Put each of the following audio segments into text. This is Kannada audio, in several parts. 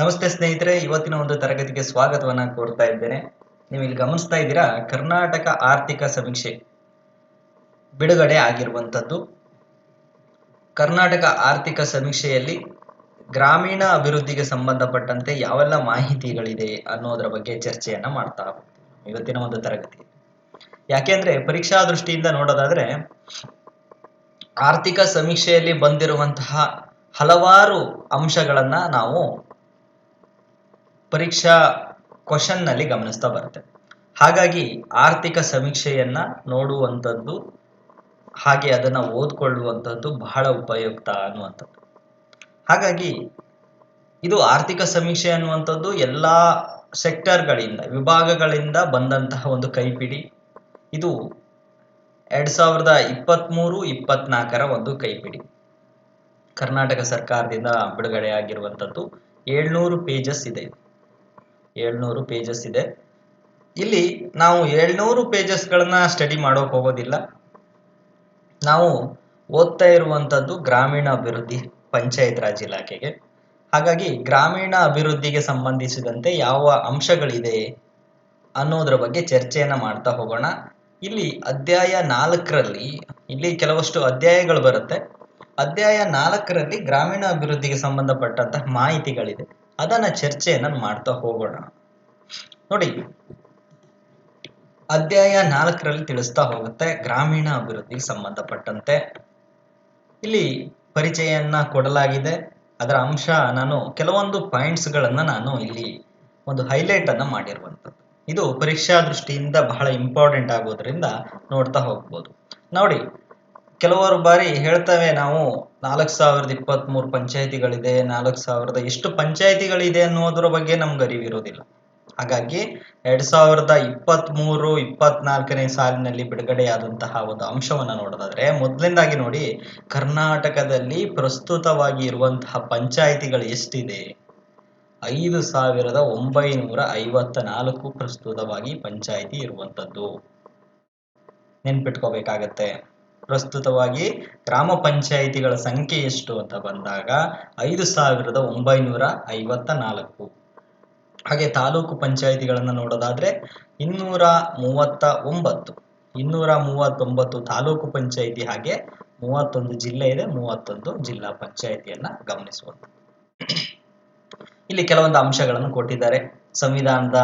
ನಮಸ್ತೆ ಸ್ನೇಹಿತರೆ, ಇವತ್ತಿನ ಒಂದು ತರಗತಿಗೆ ಸ್ವಾಗತವನ್ನ ಕೋರ್ತಾ ಇದ್ದೇನೆ. ನೀವು ಇಲ್ಲಿ ಗಮನಿಸ್ತಾ ಇದ್ದೀರಾ, ಕರ್ನಾಟಕ ಆರ್ಥಿಕ ಸಮೀಕ್ಷೆ ಬಿಡುಗಡೆ ಆಗಿರುವಂತದ್ದು. ಕರ್ನಾಟಕ ಆರ್ಥಿಕ ಸಮೀಕ್ಷೆಯಲ್ಲಿ ಗ್ರಾಮೀಣ ಅಭಿವೃದ್ಧಿಗೆ ಸಂಬಂಧಪಟ್ಟಂತೆ ಯಾವೆಲ್ಲ ಮಾಹಿತಿಗಳಿದೆ ಅನ್ನೋದರ ಬಗ್ಗೆ ಚರ್ಚೆಯನ್ನ ಮಾಡ್ತಾ ಹೋಗ್ತೀವಿ ಇವತ್ತಿನ ಒಂದು ತರಗತಿ. ಯಾಕೆಂದ್ರೆ ಪರೀಕ್ಷಾ ದೃಷ್ಟಿಯಿಂದ ನೋಡೋದಾದ್ರೆ ಆರ್ಥಿಕ ಸಮೀಕ್ಷೆಯಲ್ಲಿ ಬಂದಿರುವಂತಹ ಹಲವಾರು ಅಂಶಗಳನ್ನ ನಾವು ಪರೀಕ್ಷಾ ಕ್ವಶನ್ ನಲ್ಲಿ ಗಮನಿಸ್ತಾ ಬರುತ್ತೆ. ಹಾಗಾಗಿ ಆರ್ಥಿಕ ಸಮೀಕ್ಷೆಯನ್ನ ನೋಡುವಂಥದ್ದು ಹಾಗೆ ಅದನ್ನ ಓದ್ಕೊಳ್ಳುವಂಥದ್ದು ಬಹಳ ಉಪಯುಕ್ತ ಅನ್ನುವಂಥದ್ದು. ಹಾಗಾಗಿ ಇದು ಆರ್ಥಿಕ ಸಮೀಕ್ಷೆ ಅನ್ನುವಂಥದ್ದು ಎಲ್ಲಾ ಸೆಕ್ಟರ್ಗಳಿಂದ ವಿಭಾಗಗಳಿಂದ ಬಂದಂತಹ ಒಂದು ಕೈಪಿಡಿ. ಇದು 2023-24 ಒಂದು ಕೈಪಿಡಿ ಕರ್ನಾಟಕ ಸರ್ಕಾರದಿಂದ ಬಿಡುಗಡೆ ಆಗಿರುವಂಥದ್ದು. 700 ಪೇಜಸ್ ಇದೆ. 700 ಪೇಜಸ್ ಇದೆ. ಇಲ್ಲಿ ನಾವು 700 ಪೇಜಸ್ಗಳನ್ನ ಸ್ಟಡಿ ಮಾಡೋಕೆ ಹೋಗೋದಿಲ್ಲ. ನಾವು ಓದ್ತಾ ಇರುವಂಥದ್ದು ಗ್ರಾಮೀಣ ಅಭಿವೃದ್ಧಿ ಪಂಚಾಯತ್ ರಾಜ್ ಇಲಾಖೆಗೆ. ಹಾಗಾಗಿ ಗ್ರಾಮೀಣ ಅಭಿವೃದ್ಧಿಗೆ ಸಂಬಂಧಿಸಿದಂತೆ ಯಾವ ಅಂಶಗಳಿದೆ ಅನ್ನೋದ್ರ ಬಗ್ಗೆ ಚರ್ಚೆಯನ್ನ ಮಾಡ್ತಾ ಹೋಗೋಣ. ಇಲ್ಲಿ ಅಧ್ಯಾಯ 4ರಲ್ಲಿ ಇಲ್ಲಿ ಕೆಲವಷ್ಟು ಅಧ್ಯಾಯಗಳು ಬರುತ್ತೆ. ಅಧ್ಯಾಯ 4ರಲ್ಲಿ ಗ್ರಾಮೀಣ ಅಭಿವೃದ್ಧಿಗೆ ಸಂಬಂಧಪಟ್ಟಂತಹ ಮಾಹಿತಿಗಳಿದೆ. ಅದನ್ನ ಚರ್ಚೆಯನ್ನ ಮಾಡ್ತಾ ಹೋಗೋಣ. ನೋಡಿ, ಅಧ್ಯಾಯ 4ರಲ್ಲಿ ತಿಳಿಸ್ತಾ ಹೋಗುತ್ತೆ ಗ್ರಾಮೀಣ ಅಭಿವೃದ್ಧಿಗೆ ಸಂಬಂಧಪಟ್ಟಂತೆ. ಇಲ್ಲಿ ಪರಿಚಯವನ್ನ ಕೊಡಲಾಗಿದೆ. ಅದರ ಅಂಶ ನಾನು ಕೆಲವೊಂದು ಪಾಯಿಂಟ್ಸ್ ಗಳನ್ನ ನಾನು ಇಲ್ಲಿ ಒಂದು ಹೈಲೈಟ್ ಅನ್ನ ಮಾಡಿರುವಂಥದ್ದು. ಇದು ಪರೀಕ್ಷಾ ದೃಷ್ಟಿಯಿಂದ ಬಹಳ ಇಂಪಾರ್ಟೆಂಟ್ ಆಗೋದ್ರಿಂದ ನೋಡ್ತಾ ಹೋಗ್ಬೋದು. ನೋಡಿ, ಕೆಲವರು ಬಾರಿ ಹೇಳ್ತವೆ ನಾವು 4023 ಪಂಚಾಯತಿಗಳಿದೆ, 4000 ಎಷ್ಟು ಪಂಚಾಯತಿಗಳಿದೆ ಅನ್ನೋದ್ರ ಬಗ್ಗೆ ನಮ್ಗೆ ಅರಿವಿರೋದಿಲ್ಲ. ಹಾಗಾಗಿ 2023-24ನೇ ಸಾಲಿನಲ್ಲಿ ಬಿಡುಗಡೆಯಾದಂತಹ ಒಂದು ಅಂಶವನ್ನ ನೋಡೋದಾದ್ರೆ, ಮೊದಲನೇದಾಗಿ ನೋಡಿ, ಕರ್ನಾಟಕದಲ್ಲಿ ಪ್ರಸ್ತುತವಾಗಿ ಇರುವಂತಹ ಪಂಚಾಯತಿಗಳು ಎಷ್ಟಿದೆ? 5954 ಪ್ರಸ್ತುತವಾಗಿ ಪಂಚಾಯತಿ ಇರುವಂತದ್ದು ನೆನ್ಪಿಟ್ಕೋಬೇಕಾಗತ್ತೆ. ಪ್ರಸ್ತುತವಾಗಿ ಗ್ರಾಮ ಪಂಚಾಯಿತಿಗಳ ಸಂಖ್ಯೆ ಎಷ್ಟು ಅಂತ ಬಂದಾಗ 5954. ಹಾಗೆ ತಾಲೂಕು ಪಂಚಾಯಿತಿಗಳನ್ನ ನೋಡೋದಾದ್ರೆ 239 ತಾಲೂಕು ಪಂಚಾಯಿತಿ, ಹಾಗೆ 31 ಜಿಲ್ಲೆ ಇದೆ, 31 ಜಿಲ್ಲಾ ಪಂಚಾಯಿತಿಯನ್ನ ಗಮನಿಸುವಂತ. ಇಲ್ಲಿ ಕೆಲವೊಂದು ಅಂಶಗಳನ್ನು ಕೊಟ್ಟಿದ್ದಾರೆ. ಸಂವಿಧಾನದ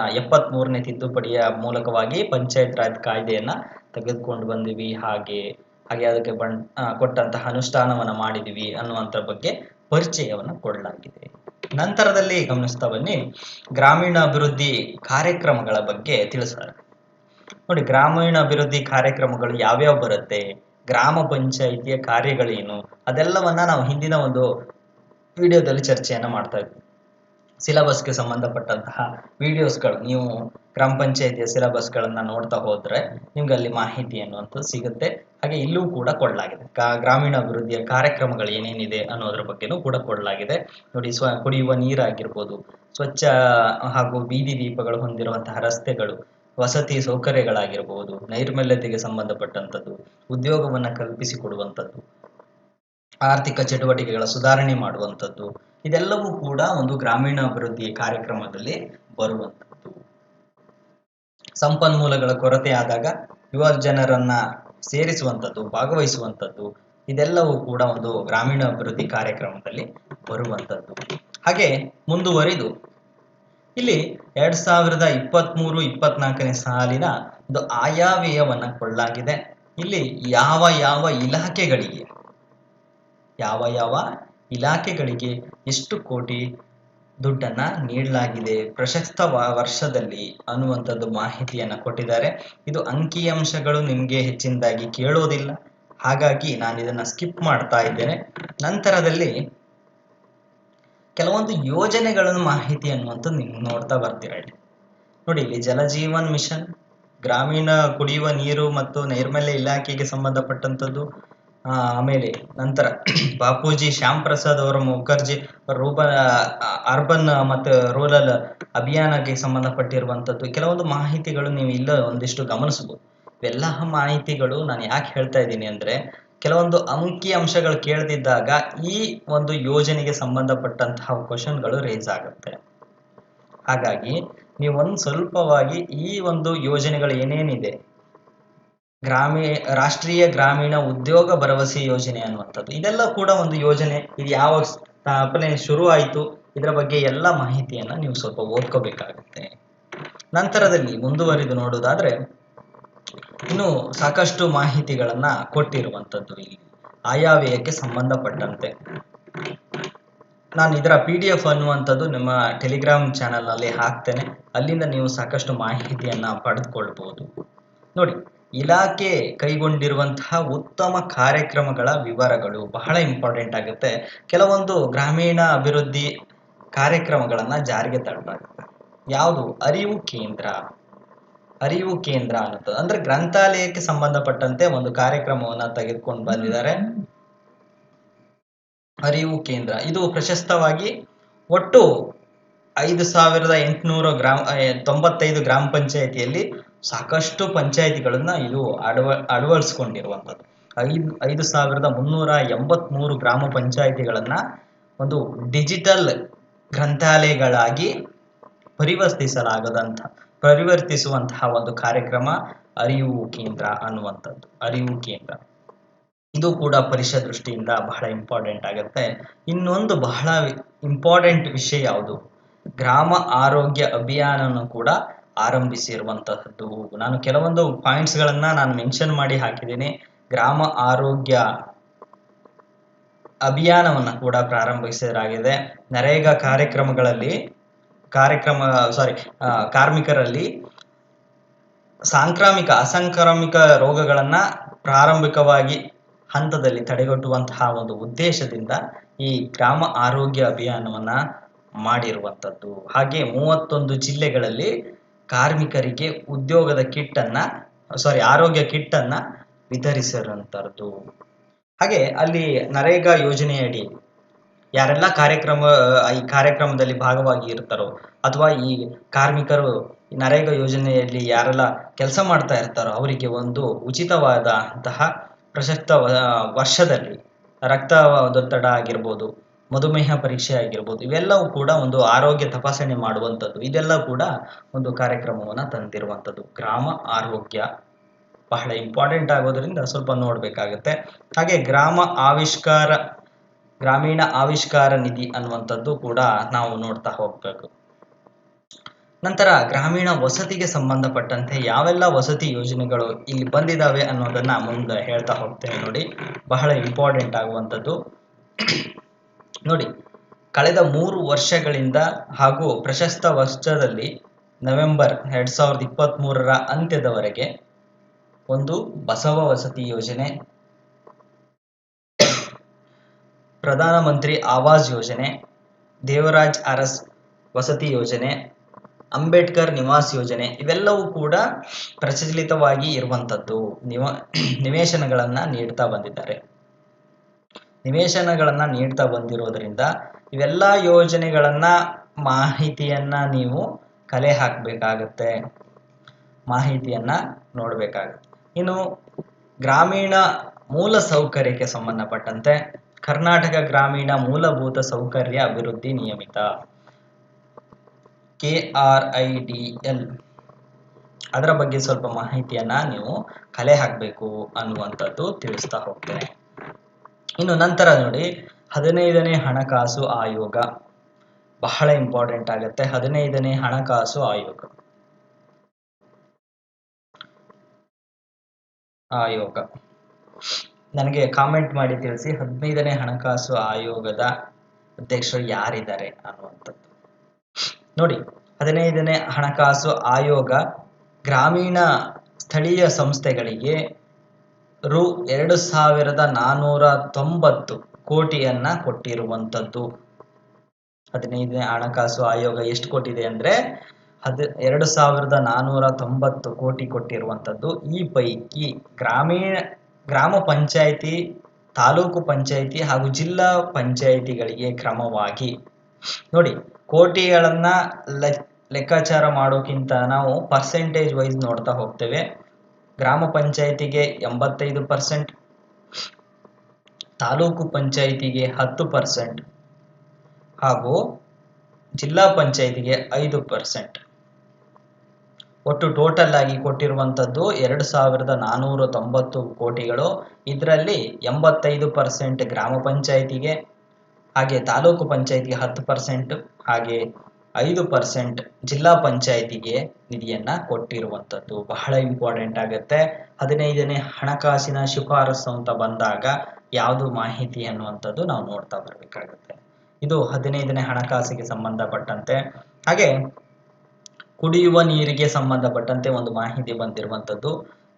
73ನೇ ತಿದ್ದುಪಡಿಯ ಮೂಲಕವಾಗಿ ಪಂಚಾಯತ್ ರಾಜ್ ಕಾಯ್ದೆಯನ್ನ ತೆಗೆದುಕೊಂಡು ಬಂದಿವಿ, ಹಾಗೆ ಅದಕ್ಕೆ ಕೊಟ್ಟಂತಹ ಅನುಷ್ಠಾನವನ್ನ ಮಾಡಿದೀವಿ ಅನ್ನುವಂಥ ಬಗ್ಗೆ ಪರಿಚಯವನ್ನ ಕೊಡಲಾಗಿದೆ. ನಂತರದಲ್ಲಿ ಗಮನಿಸ್ತಾ ಬನ್ನಿ, ಗ್ರಾಮೀಣ ಅಭಿವೃದ್ಧಿ ಕಾರ್ಯಕ್ರಮಗಳ ಬಗ್ಗೆ ತಿಳಿಸ್ತಾರೆ. ನೋಡಿ, ಗ್ರಾಮೀಣ ಅಭಿವೃದ್ಧಿ ಕಾರ್ಯಕ್ರಮಗಳು ಯಾವ್ಯಾವ ಬರುತ್ತೆ, ಗ್ರಾಮ ಪಂಚಾಯಿತಿಯ ಕಾರ್ಯಗಳೇನು, ಅದೆಲ್ಲವನ್ನ ನಾವು ಹಿಂದಿನ ಒಂದು ವಿಡಿಯೋದಲ್ಲಿ ಚರ್ಚೆಯನ್ನ ಮಾಡ್ತಾ ಇದ್ವಿ. ಸಿಲೆಬಸ್ಗೆ ಸಂಬಂಧಪಟ್ಟಂತಹ ವಿಡಿಯೋಸ್ಗಳು ನೀವು ಗ್ರಾಮ ಪಂಚಾಯಿತಿಯ ಸಿಲೆಬಸ್ಗಳನ್ನ ನೋಡ್ತಾ ಹೋದ್ರೆ ನಿಮ್ಗೆ ಅಲ್ಲಿ ಮಾಹಿತಿ ಅನ್ನುವಂಥದ್ದು ಸಿಗುತ್ತೆ. ಹಾಗೆ ಇಲ್ಲೂ ಕೂಡ ಕೊಡಲಾಗಿದೆ ಗ್ರಾಮೀಣ ಅಭಿವೃದ್ಧಿಯ ಕಾರ್ಯಕ್ರಮಗಳು ಏನೇನಿದೆ ಅನ್ನೋದ್ರ ಬಗ್ಗೆನೂ ಕೂಡ ಕೊಡಲಾಗಿದೆ. ನೋಡಿ, ಕುಡಿಯುವ ನೀರಾಗಿರ್ಬೋದು, ಸ್ವಚ್ಛ ಹಾಗೂ ಬೀದಿ ದೀಪಗಳು ಹೊಂದಿರುವಂತಹ ರಸ್ತೆಗಳು, ವಸತಿ ಸೌಕರ್ಯಗಳಾಗಿರ್ಬೋದು, ನೈರ್ಮಲ್ಯತೆಗೆ ಸಂಬಂಧಪಟ್ಟಂಥದ್ದು, ಉದ್ಯೋಗವನ್ನ ಕಲ್ಪಿಸಿಕೊಡುವಂಥದ್ದು, ಆರ್ಥಿಕ ಚಟುವಟಿಕೆಗಳ ಸುಧಾರಣೆ ಮಾಡುವಂಥದ್ದು, ಇದೆಲ್ಲವೂ ಕೂಡ ಒಂದು ಗ್ರಾಮೀಣ ಅಭಿವೃದ್ಧಿ ಕಾರ್ಯಕ್ರಮದಲ್ಲಿ ಬರುವಂಥದ್ದು. ಸಂಪನ್ಮೂಲಗಳ ಕೊರತೆ ಆದಾಗ ಯುವ ಜನರನ್ನ ಸೇರಿಸುವಂಥದ್ದು, ಭಾಗವಹಿಸುವಂಥದ್ದು, ಇದೆಲ್ಲವೂ ಕೂಡ ಒಂದು ಗ್ರಾಮೀಣ ಅಭಿವೃದ್ಧಿ ಕಾರ್ಯಕ್ರಮದಲ್ಲಿ ಬರುವಂಥದ್ದು. ಹಾಗೆ ಮುಂದುವರಿದು ಇಲ್ಲಿ 2023-24ನೇ ಸಾಲಿನ ಒಂದು ಆಯವ್ಯಯವನ್ನ ಕೊಳ್ಳಲಾಗಿದೆ. ಇಲ್ಲಿ ಯಾವ ಇಲಾಖೆಗಳಿಗೆ ಎಷ್ಟು ಕೋಟಿ ದುಡ್ಡನ್ನ ನೀಡಲಾಗಿದೆ ಪ್ರಸಕ್ತ ವರ್ಷದಲ್ಲಿ ಅನ್ನುವಂಥದ್ದು ಮಾಹಿತಿಯನ್ನ ಕೊಟ್ಟಿದ್ದಾರೆ. ಇದು ಅಂಕಿಅಂಶಗಳು ನಿಮ್ಗೆ ಹೆಚ್ಚಿನದಾಗಿ ಕೇಳೋದಿಲ್ಲ, ಹಾಗಾಗಿ ನಾನು ಇದನ್ನ ಸ್ಕಿಪ್ ಮಾಡ್ತಾ ಇದ್ದೇನೆ. ನಂತರದಲ್ಲಿ ಕೆಲವೊಂದು ಯೋಜನೆಗಳ ಮಾಹಿತಿ ಅನ್ನುವಂಥದ್ದು ನೀವು ನೋಡ್ತಾ ಬರ್ತೀರಾ. ನೋಡಿ, ಇಲ್ಲಿ ಜಲಜೀವನ್ ಮಿಷನ್, ಗ್ರಾಮೀಣ ಕುಡಿಯುವ ನೀರು ಮತ್ತು ನೈರ್ಮಲ್ಯ ಇಲಾಖೆಗೆ ಸಂಬಂಧಪಟ್ಟಂಥದ್ದು. ಆಮೇಲೆ ನಂತರ ಬಾಪೂಜಿ ಶ್ಯಾಮ್ ಪ್ರಸಾದ್ ಅವರ ಮುಖರ್ಜಿ ಅರ್ಬನ್ ಮತ್ತು ರೂರಲ್ ಅಭಿಯಾನಕ್ಕೆ ಸಂಬಂಧಪಟ್ಟಿರುವಂಥದ್ದು ಕೆಲವೊಂದು ಮಾಹಿತಿಗಳು ನೀವು ಇಲ್ಲ ಒಂದಿಷ್ಟು ಗಮನಿಸಬಹುದು. ಇವೆಲ್ಲ ಮಾಹಿತಿಗಳು ನಾನು ಯಾಕೆ ಹೇಳ್ತಾ ಇದ್ದೀನಿ ಅಂದ್ರೆ, ಕೆಲವೊಂದು ಅಂಕಿ ಅಂಶಗಳು ಕೇಳ್ದಿದ್ದಾಗ ಈ ಒಂದು ಯೋಜನೆಗೆ ಸಂಬಂಧಪಟ್ಟಂತಹ ಕ್ವಶನ್ಗಳು ರೇಸ್ ಆಗುತ್ತೆ. ಹಾಗಾಗಿ ನೀವು ಒಂದು ಸ್ವಲ್ಪವಾಗಿ ಈ ಒಂದು ಯೋಜನೆಗಳು ಏನೇನಿದೆ, ರಾಷ್ಟ್ರೀಯ ಗ್ರಾಮೀಣ ಉದ್ಯೋಗ ಭರವಸೆ ಯೋಜನೆ ಅನ್ನುವಂಥದ್ದು, ಇದೆಲ್ಲ ಕೂಡ ಒಂದು ಯೋಜನೆ. ಇದು ಯಾವ ಸ್ಥಾಪನೆ ಶುರು ಆಯಿತು, ಇದರ ಬಗ್ಗೆ ಎಲ್ಲ ಮಾಹಿತಿಯನ್ನ ನೀವು ಸ್ವಲ್ಪ ಓದ್ಕೋಬೇಕಾಗುತ್ತೆ. ನಂತರದಲ್ಲಿ ಮುಂದುವರಿದು ನೋಡೋದಾದ್ರೆ ಇನ್ನು ಸಾಕಷ್ಟು ಮಾಹಿತಿಗಳನ್ನ ಕೊಟ್ಟಿರುವಂಥದ್ದು ಇಲ್ಲಿ ಆಯವ್ಯಯಕ್ಕೆ ಸಂಬಂಧಪಟ್ಟಂತೆ. ನಾನು ಇದರ PDF ಅನ್ನುವಂಥದ್ದು ನಿಮ್ಮ ಟೆಲಿಗ್ರಾಮ್ ಚಾನಲ್ ನಲ್ಲಿ ಹಾಕ್ತೇನೆ, ಅಲ್ಲಿಂದ ನೀವು ಸಾಕಷ್ಟು ಮಾಹಿತಿಯನ್ನ ಪಡೆದುಕೊಳ್ಬಹುದು. ನೋಡಿ, ಇಲಾಖೆ ಕೈಗೊಂಡಿರುವಂತಹ ಉತ್ತಮ ಕಾರ್ಯಕ್ರಮಗಳ ವಿವರಗಳು ಬಹಳ ಇಂಪಾರ್ಟೆಂಟ್ ಆಗುತ್ತೆ. ಕೆಲವೊಂದು ಗ್ರಾಮೀಣ ಅಭಿವೃದ್ಧಿ ಕಾರ್ಯಕ್ರಮಗಳನ್ನ ಜಾರಿಗೆ ತರಲಾಗುತ್ತೆ. ಯಾವುದು? ಅರಿವು ಕೇಂದ್ರ ಅನ್ನೋದು ಅಂದ್ರೆ ಗ್ರಂಥಾಲಯಕ್ಕೆ ಸಂಬಂಧಪಟ್ಟಂತೆ ಒಂದು ಕಾರ್ಯಕ್ರಮವನ್ನ ತೆಗೆದುಕೊಂಡು ಬಂದಿದ್ದಾರೆ. ಅರಿವು ಕೇಂದ್ರ ಇದು ಪ್ರಶಸ್ತವಾಗಿ ಒಟ್ಟು 5895 ಗ್ರಾಮ ಪಂಚಾಯಿತಿಯಲ್ಲಿ ಸಾಕಷ್ಟು ಪಂಚಾಯಿತಿಗಳನ್ನ ಇದು ಅಳವಡಿಸಿಕೊಂಡಿರುವಂಥದ್ದು. 5383 ಗ್ರಾಮ ಪಂಚಾಯಿತಿಗಳನ್ನ ಒಂದು ಡಿಜಿಟಲ್ ಗ್ರಂಥಾಲಯಗಳಾಗಿ ಪರಿವರ್ತಿಸುವಂತಹ ಒಂದು ಕಾರ್ಯಕ್ರಮ ಅರಿವು ಕೇಂದ್ರ ಅನ್ನುವಂಥದ್ದು. ಅರಿವು ಕೇಂದ್ರ ಇದು ಕೂಡ ಪರಿಸರ ದೃಷ್ಟಿಯಿಂದ ಬಹಳ ಇಂಪಾರ್ಟೆಂಟ್ ಆಗುತ್ತೆ. ಇನ್ನೊಂದು ಬಹಳ ಇಂಪಾರ್ಟೆಂಟ್ ವಿಷಯ ಯಾವುದು? ಗ್ರಾಮ ಆರೋಗ್ಯ ಅಭಿಯಾನವನ್ನು ಕೂಡ ಆರಂಭಿಸಿರುವಂತಹದ್ದು. ನಾನು ಕೆಲವೊಂದು ಪಾಯಿಂಟ್ಸ್ ಗಳನ್ನ ನಾನು ಮೆನ್ಷನ್ ಮಾಡಿ ಹಾಕಿದ್ದೀನಿ. ಗ್ರಾಮ ಆರೋಗ್ಯ ಅಭಿಯಾನವನ್ನ ಕೂಡ ಪ್ರಾರಂಭಿಸಲಾಗಿದೆ. ನರೇಗಾ ಕಾರ್ಮಿಕರಲ್ಲಿ ಅಸಾಂಕ್ರಾಮಿಕ ರೋಗಗಳನ್ನ ಪ್ರಾರಂಭಿಕವಾಗಿ ಹಂತದಲ್ಲಿ ತಡೆಗಟ್ಟುವಂತಹ ಒಂದು ಉದ್ದೇಶದಿಂದ ಈ ಗ್ರಾಮ ಆರೋಗ್ಯ ಅಭಿಯಾನವನ್ನ ಮಾಡಿರುವಂಥದ್ದು. ಹಾಗೆ 31 ಜಿಲ್ಲೆಗಳಲ್ಲಿ ಕಾರ್ಮಿಕರಿಗೆ ಆರೋಗ್ಯ ಕಿಟ್ ಅನ್ನ ವಿತರಿಸಿರುವಂತದ್ದು. ಹಾಗೆ ಅಲ್ಲಿ ನರೇಗಾ ಯೋಜನೆಯಡಿ ಯಾರೆಲ್ಲ ಈ ಕಾರ್ಯಕ್ರಮದಲ್ಲಿ ಭಾಗವಾಗಿ ಇರ್ತಾರೋ, ಅಥವಾ ಈ ಕಾರ್ಮಿಕರು ನರೇಗಾ ಯೋಜನೆಯಲ್ಲಿ ಯಾರೆಲ್ಲ ಕೆಲಸ ಮಾಡ್ತಾ ಇರ್ತಾರೋ ಅವರಿಗೆ ಒಂದು ಉಚಿತವಾದಂತಹ ಪ್ರಸಕ್ತ ವರ್ಷದಲ್ಲಿ ರಕ್ತದೊತ್ತಡ ಆಗಿರ್ಬೋದು, ಮಧುಮೇಹ ಪರೀಕ್ಷೆ ಆಗಿರ್ಬೋದು, ಇವೆಲ್ಲವೂ ಕೂಡ ಒಂದು ಆರೋಗ್ಯ ತಪಾಸಣೆ ಮಾಡುವಂಥದ್ದು. ಇದೆಲ್ಲ ಕೂಡ ಒಂದು ಕಾರ್ಯಕ್ರಮವನ್ನ ತಂದಿರುವಂಥದ್ದು. ಗ್ರಾಮ ಆರೋಗ್ಯ ಬಹಳ ಇಂಪಾರ್ಟೆಂಟ್ ಆಗೋದ್ರಿಂದ ಸ್ವಲ್ಪ ನೋಡ್ಬೇಕಾಗತ್ತೆ. ಹಾಗೆ ಗ್ರಾಮೀಣ ಆವಿಷ್ಕಾರ ನಿಧಿ ಅನ್ನುವಂಥದ್ದು ಕೂಡ ನಾವು ನೋಡ್ತಾ ಹೋಗ್ಬೇಕು. ನಂತರ ಗ್ರಾಮೀಣ ವಸತಿಗೆ ಸಂಬಂಧಪಟ್ಟಂತೆ ಯಾವೆಲ್ಲ ವಸತಿ ಯೋಜನೆಗಳು ಇಲ್ಲಿ ಬಂದಿದ್ದಾವೆ ಅನ್ನೋದನ್ನ ಮುಂದೆ ಹೇಳ್ತಾ ಹೋಗ್ತೇನೆ. ನೋಡಿ, ಬಹಳ ಇಂಪಾರ್ಟೆಂಟ್ ಆಗುವಂಥದ್ದು. ನೋಡಿ, ಕಳೆದ 3 ವರ್ಷಗಳಿಂದ ಹಾಗೂ ಪ್ರಸಕ್ತ ವರ್ಷದಲ್ಲಿ ನವೆಂಬರ್ 2023ರ ಅಂತ್ಯದವರೆಗೆ ಒಂದು ಬಸವ ವಸತಿ ಯೋಜನೆ, ಪ್ರಧಾನ ಮಂತ್ರಿ ಆವಾಸ್ ಯೋಜನೆ, ದೇವರಾಜ್ ಅರಸ್ ವಸತಿ ಯೋಜನೆ, ಅಂಬೇಡ್ಕರ್ ನಿವಾಸ್ ಯೋಜನೆ, ಇವೆಲ್ಲವೂ ಕೂಡ ಪ್ರಚಲಿತವಾಗಿ ಇರುವಂಥದ್ದು. ನಿವೇಶನಗಳನ್ನ ನೀಡ್ತಾ ಬಂದಿದ್ದಾರೆ. ನಿವೇಶನಗಳನ್ನ ನೀಡ್ತಾ ಬಂದಿರೋದ್ರಿಂದ ಇವೆಲ್ಲ ಯೋಜನೆಗಳನ್ನ ಮಾಹಿತಿಯನ್ನ ನೀವು ಕಲೆ ಹಾಕಬೇಕಾಗತ್ತೆ, ಮಾಹಿತಿಯನ್ನ ನೋಡ್ಬೇಕಾಗತ್ತೆ. ಇನ್ನು ಗ್ರಾಮೀಣ ಮೂಲ ಸೌಕರ್ಯಕ್ಕೆ ಸಂಬಂಧಪಟ್ಟಂತೆ ಕರ್ನಾಟಕ ಗ್ರಾಮೀಣ ಮೂಲಭೂತ ಸೌಕರ್ಯ ಅಭಿವೃದ್ಧಿ ನಿಯಮಿತ KRIDL ಅದರ ಬಗ್ಗೆ ಸ್ವಲ್ಪ ಮಾಹಿತಿಯನ್ನ ನೀವು ಕಲೆ ಹಾಕಬೇಕು ಅನ್ನುವಂಥದ್ದು ತಿಳಿಸ್ತಾ ಹೋಗ್ತೇನೆ. ಇನ್ನು ನಂತರ ನೋಡಿ, 15ನೇ ಹಣಕಾಸು ಆಯೋಗ ಬಹಳ ಇಂಪಾರ್ಟೆಂಟ್ ಆಗುತ್ತೆ. 15ನೇ ಹಣಕಾಸು ಆಯೋಗ ನನಗೆ ಕಾಮೆಂಟ್ ಮಾಡಿ ತಿಳಿಸಿ, 15ನೇ ಹಣಕಾಸು ಆಯೋಗದ ಅಧ್ಯಕ್ಷರು ಯಾರಿದ್ದಾರೆ ಅನ್ನುವಂಥದ್ದು. ನೋಡಿ, 15ನೇ ಹಣಕಾಸು ಆಯೋಗ ಗ್ರಾಮೀಣ ಸ್ಥಳೀಯ ಸಂಸ್ಥೆಗಳಿಗೆ ರು 2490 ಕೋಟಿಯನ್ನ ಕೊಟ್ಟಿರುವಂಥದ್ದು. 15ನೇ ಹಣಕಾಸು ಆಯೋಗ ಎಷ್ಟು ಕೊಟ್ಟಿದೆ ಅಂದ್ರೆ 2490 ಕೋಟಿ ಕೊಟ್ಟಿರುವಂಥದ್ದು. ಈ ಪೈಕಿ ಗ್ರಾಮ ಪಂಚಾಯಿತಿ, ತಾಲೂಕು ಪಂಚಾಯಿತಿ ಹಾಗೂ ಜಿಲ್ಲಾ ಪಂಚಾಯಿತಿಗಳಿಗೆ ಕ್ರಮವಾಗಿ ನೋಡಿ, ಕೋಟಿಗಳನ್ನ ಲೆಕ್ಕಾಚಾರ ಮಾಡೋಕ್ಕಿಂತ ನಾವು ಪರ್ಸೆಂಟೇಜ್ ವೈಸ್ ನೋಡ್ತಾ ಹೋಗ್ತೇವೆ. ಗ್ರಾಮ ಪಂಚಾಯಿತಿಗೆ 85%, ತಾಲೂಕು ಪಂಚಾಯಿತಿಗೆ 10% ಹಾಗೂ ಜಿಲ್ಲಾ ಪಂಚಾಯಿತಿಗೆ 5%. ಒಟ್ಟು ಟೋಟಲ್ ಆಗಿ ಕೊಟ್ಟಿರುವಂಥದ್ದು 2,490 ಕೋಟಿಗಳು. ಇದರಲ್ಲಿ 85% ಗ್ರಾಮ ಪಂಚಾಯಿತಿಗೆ, ಹಾಗೆ ತಾಲೂಕು ಪಂಚಾಯಿತಿಗೆ 10%, ಹಾಗೆ 5% ಜಿಲ್ಲಾ ಪಂಚಾಯಿತಿಗೆ ನಿಧಿಯನ್ನ ಕೊಟ್ಟಿರುವಂಥದ್ದು. ಬಹಳ ಇಂಪಾರ್ಟೆಂಟ್ ಆಗುತ್ತೆ. 15ನೇ ಹಣಕಾಸಿನ ಶಿಫಾರಸು ಅಂತ ಬಂದಾಗ ಯಾವುದು ಮಾಹಿತಿ ಅನ್ನುವಂಥದ್ದು ನಾವು ನೋಡ್ತಾ ಬರಬೇಕಾಗುತ್ತೆ. ಇದು 15ನೇ ಹಣಕಾಸಿಗೆ ಸಂಬಂಧಪಟ್ಟಂತೆ. ಹಾಗೆ ಕುಡಿಯುವ ನೀರಿಗೆ ಸಂಬಂಧಪಟ್ಟಂತೆ ಒಂದು ಮಾಹಿತಿ ಬಂದಿರುವಂಥದ್ದು.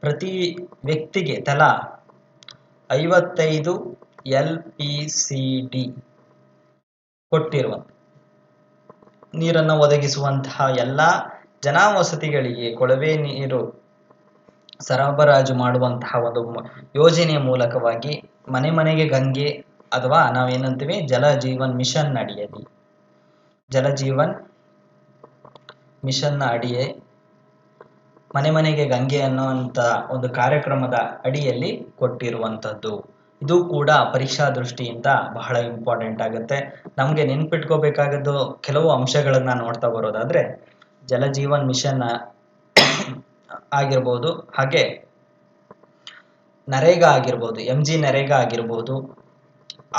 ಪ್ರತಿ ವ್ಯಕ್ತಿಗೆ ತಲಾ 55 LPCD ಕೊಟ್ಟಿರುವಂಥ ನೀರನ್ನು ಒದಗಿಸುವಂತಹ ಎಲ್ಲ ಜನವಸತಿಗಳಿಗೆ ಕೊಳವೆ ನೀರು ಸರಬರಾಜು ಮಾಡುವಂತಹ ಒಂದು ಯೋಜನೆಯ ಮೂಲಕವಾಗಿ ಮನೆ ಮನೆಗೆ ಗಂಗೆ, ಅಥವಾ ನಾವೇನಂತೀವಿ ಜಲ ಜೀವನ್ ಮಿಷನ್ ಅಡಿಯಲ್ಲಿ, ಜಲ ಜೀವನ್ ಮಿಷನ್ನ ಅಡಿಯೇ ಮನೆ ಮನೆಗೆ ಗಂಗೆ ಅನ್ನುವಂಥ ಒಂದು ಕಾರ್ಯಕ್ರಮದ ಅಡಿಯಲ್ಲಿ ಕೊಟ್ಟಿರುವಂಥದ್ದು. ಇದು ಕೂಡ ಪರೀಕ್ಷಾ ದೃಷ್ಟಿಯಿಂದ ಬಹಳ ಇಂಪಾರ್ಟೆಂಟ್ ಆಗುತ್ತೆ. ನಮಗೆ ನೆನ್ಪಿಟ್ಕೋಬೇಕಾಗದ್ದು ಕೆಲವು ಅಂಶಗಳನ್ನ ನೋಡ್ತಾ ಬರೋದಾದ್ರೆ, ಜಲ ಜೀವನ್ ಮಿಷನ್ ಆಗಿರ್ಬೋದು, ಹಾಗೆ ನರೇಗಾ ಆಗಿರ್ಬೋದು, MG ನರೇಗಾ ಆಗಿರ್ಬೋದು,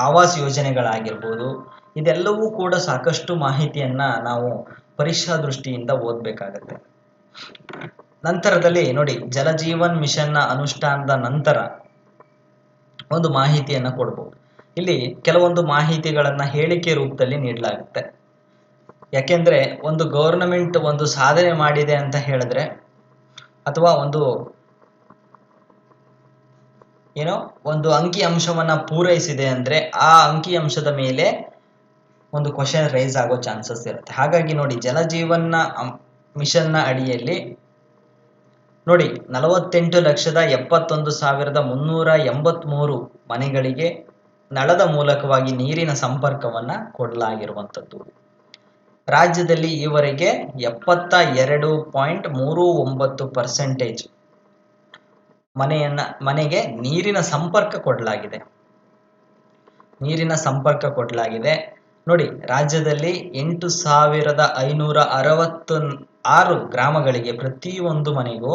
ಆವಾಸ್ ಯೋಜನೆಗಳಾಗಿರ್ಬೋದು, ಇದೆಲ್ಲವೂ ಕೂಡ ಸಾಕಷ್ಟು ಮಾಹಿತಿಯನ್ನ ನಾವು ಪರೀಕ್ಷಾ ದೃಷ್ಟಿಯಿಂದ ಓದಬೇಕಾಗತ್ತೆ. ನಂತರದಲ್ಲಿ ನೋಡಿ, ಜಲ ಜೀವನ್ ಮಿಷನ್ನ ಅನುಷ್ಠಾನದ ನಂತರ ಒಂದು ಮಾಹಿತಿಯನ್ನ ಕೊಡ್ಬೋದು. ಇಲ್ಲಿ ಕೆಲವೊಂದು ಮಾಹಿತಿಗಳನ್ನ ಹೇಳಿಕೆ ರೂಪದಲ್ಲಿ ನೀಡಲಾಗುತ್ತೆ. ಯಾಕೆಂದ್ರೆ ಒಂದು ಗವರ್ನಮೆಂಟ್ ಒಂದು ಸಾಧನೆ ಮಾಡಿದೆ ಅಂತ ಹೇಳಿದ್ರೆ, ಅಥವಾ ಒಂದು ಅಂಕಿ ಅಂಶವನ್ನ ಪೂರೈಸಿದೆ ಅಂದ್ರೆ ಆ ಅಂಕಿ ಅಂಶದ ಮೇಲೆ ಒಂದು ಕ್ವಶನ್ ರೈಸ್ ಆಗೋ ಚಾನ್ಸಸ್ ಇರುತ್ತೆ. ಹಾಗಾಗಿ ನೋಡಿ, ಜಲ ಜೀವನ ಮಿಷನ್ನ ಅಡಿಯಲ್ಲಿ ನೋಡಿ 48,71,383 ಮನೆಗಳಿಗೆ ನಳದ ಮೂಲಕವಾಗಿ ನೀರಿನ ಸಂಪರ್ಕವನ್ನ ಕೊಡಲಾಗಿರುವಂಥದ್ದು. ರಾಜ್ಯದಲ್ಲಿ ಈವರೆಗೆ 72.39% ಮನೆಗೆ ನೀರಿನ ಸಂಪರ್ಕ ಕೊಡಲಾಗಿದೆ. ನೋಡಿ, ರಾಜ್ಯದಲ್ಲಿ 8,566 ಗ್ರಾಮಗಳಿಗೆ ಪ್ರತಿಯೊಂದು ಮನೆಗೂ